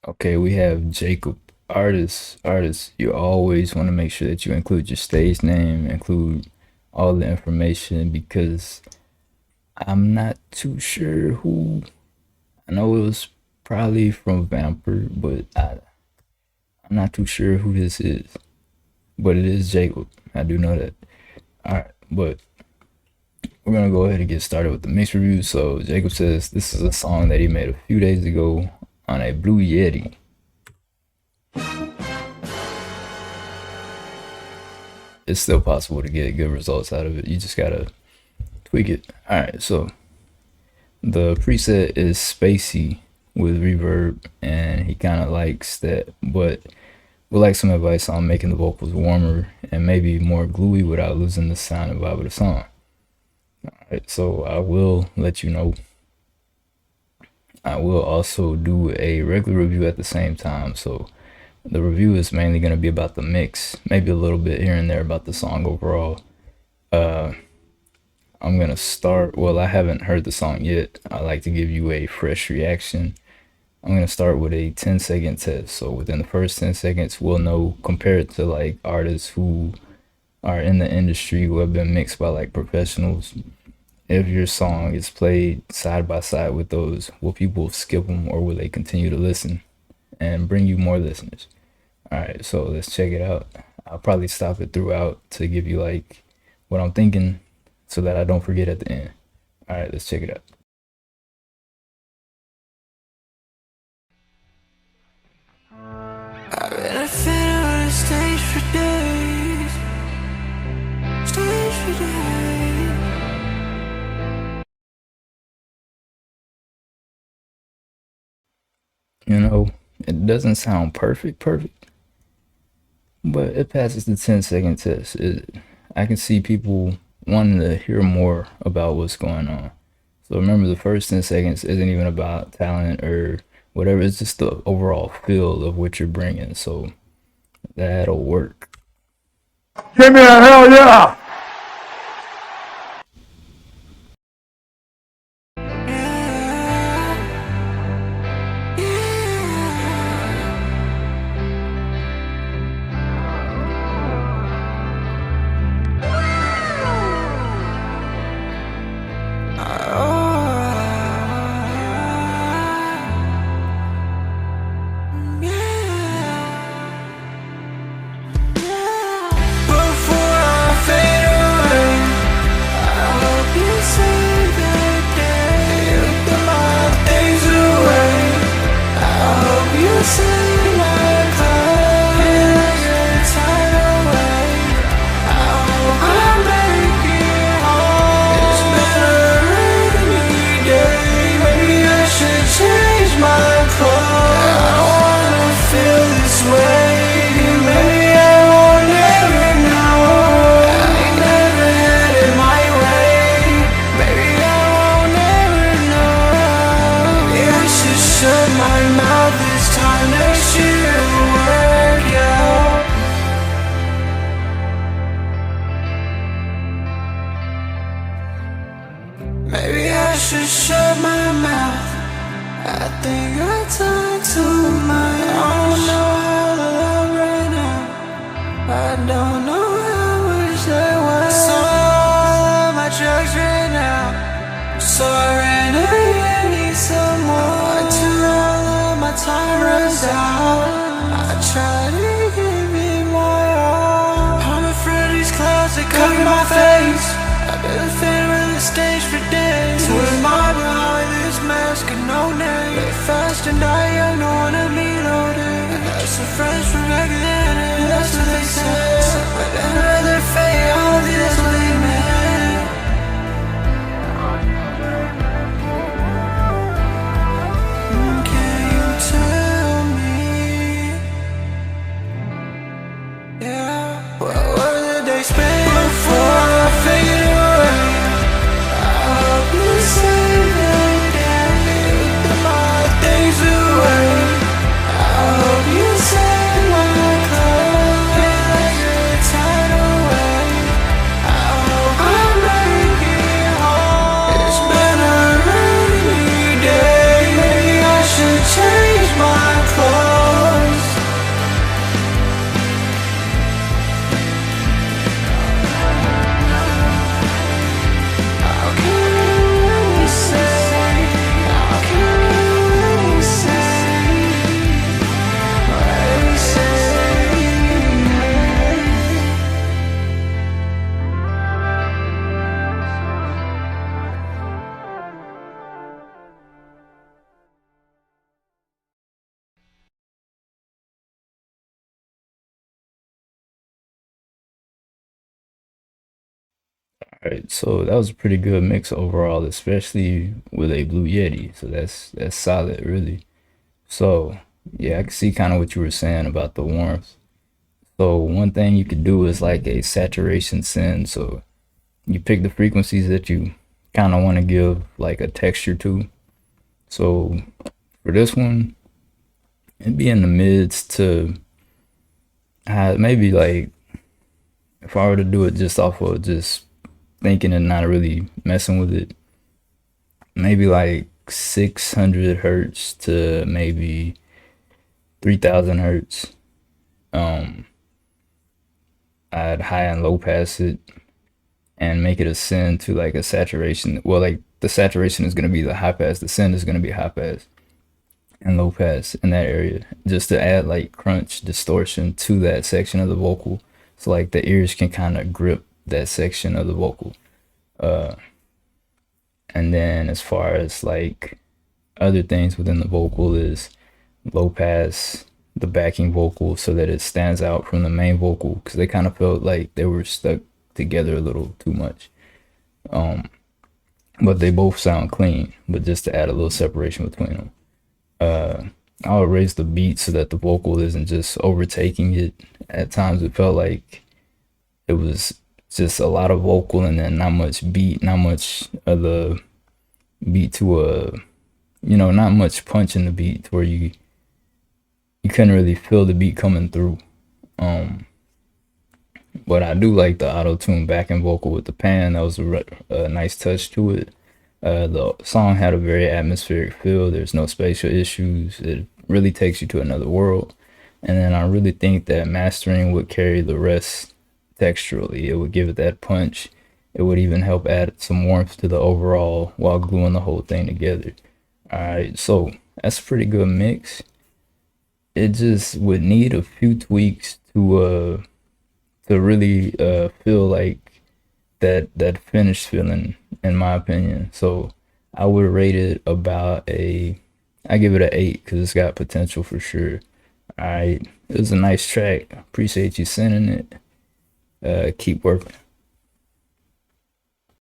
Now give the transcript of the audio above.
Okay, we have Jacob. Artist. You always want to make sure that you include your stage name, include all the information because I'm not too sure who. I know it was probably from Vamper, but I'm not too sure who this is. But it is Jacob. I do know that. All right, but we're gonna go ahead and get started with the mix review. So Jacob says this is a song that he made a few days ago on a Blue Yeti. It's still possible to get good results out of it. You just gotta tweak it. All right, so the preset is spacey with reverb, and he kind of likes that, but would like some advice on making the vocals warmer and maybe more gluey without losing the sound and vibe of the song. All right, so I will let you know. I will also do a regular review at the same time. So the review is mainly going to be about the mix, maybe a little bit here and there about the song overall. I'm going to start, well, I haven't heard the song yet. I like to give you a fresh reaction. I'm going to start with a 10-second test. So within the first 10 seconds, we'll know, compared to like artists who are in the industry who have been mixed by like professionals, if your song is played side by side with those, will people skip them or will they continue to listen and bring you more listeners? All right, so let's check it out. I'll probably stop it throughout to give you like what I'm thinking so that I don't forget at the end. All right, let's check it out. I've been a fan on the stage for days. Stage for days. You know, it doesn't sound perfect, but it passes the 10-second test. I can see people wanting to hear more about what's going on. So remember, the first 10 seconds isn't even about talent or whatever. It's just the overall feel of what you're bringing. So that'll work. Give me a hell yeah! Maybe I should shut my mouth. I think I talk too much. I don't know how to love right now. I don't know how much I want. So I love my drugs right now. So I ran I need some more. Until all of my time runs out. I try to give it my all. I'm afraid of these clouds that cover my face. I've been a fan of the stage for days. With my behind this mask and no name. Live fast and die young, don't wanna meet all day. And that's the friends from back then, and that's what they said. But then rather fade, all this what they meant. Can you tell me? Yeah, what were the days spent before I figured it away? I hope you say that you took my days away. I hope you say my clothes like a tidal Right, so that was a pretty good mix overall, especially with a Blue Yeti. So that's solid, really. So yeah, I can see kind of what you were saying about the warmth. So one thing you could do is like a saturation send. So you pick the frequencies that you kind of want to give like a texture to. So for this one, it'd be in the mids to maybe like if I were to do it just off of just thinking and not really messing with it, maybe like 600 hertz to maybe 3000 hertz. Um, I'd high and low pass it and make it ascend to like a saturation. Well, like the saturation is going to be the high pass, the send is going to be high pass and low pass in that area, just to add like crunch distortion to that section of the vocal. So like the ears can kind of grip that section of the vocal. Uh, and then as far as like other things within the vocal is low pass the backing vocal so that it stands out from the main vocal because they kind of felt like they were stuck together a little too much. Um, but they both sound clean, but just to add a little separation between them. Uh, I'll raise the beat so that the vocal isn't just overtaking it. At times it felt like it was just a lot of vocal and then not much beat, not much of the beat to not much punch in the beat where you couldn't really feel the beat coming through. Um, but I do like the auto tune backing vocal with the pan. That was a nice touch to it. The song had a very atmospheric feel. There's no spatial issues. It really takes you to another world. And then I really think that mastering would carry the rest texturally. It would give it that punch. It would even help add some warmth to the overall while gluing the whole thing together. All right, so that's a pretty good mix. It just would need a few tweaks to really feel like that finished feeling in my opinion. So I would rate it about I give it an 8 because it's got potential for sure. All right, it was a nice track. Appreciate you sending it. Keep working.